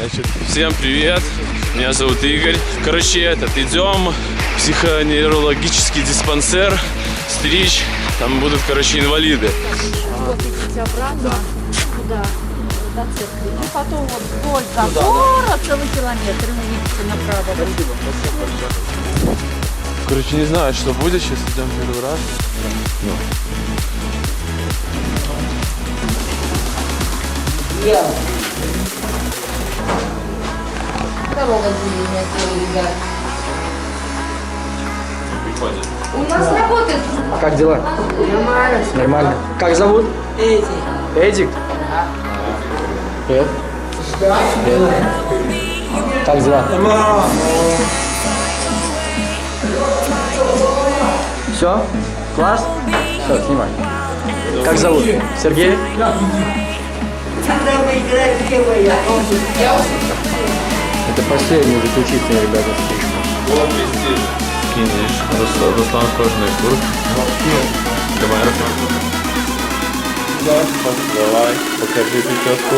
Значит, всем привет, меня зовут Игорь. Короче, идем в психоневрологический диспансер стричь, там будут, короче, инвалиды. Вот идите обратно, туда, до церкви. И потом вот вдоль забора целый километр, и вы видите направо. Короче, не знаю, что будет, сейчас идем первый раз. Здорово, ребят. Приходит. У нас работает. Как дела? Нормально. Нормально. Как зовут? Эдик. Эдик? Привет. Привет. Как дела? Все? Класс? Все, снимай. Как зовут? Сергей? Это последний заключительный, ребята, стрижка. Вот везде. Кинешь. Руслан кожаный курс. Давай руку. Давай, покажи прическу.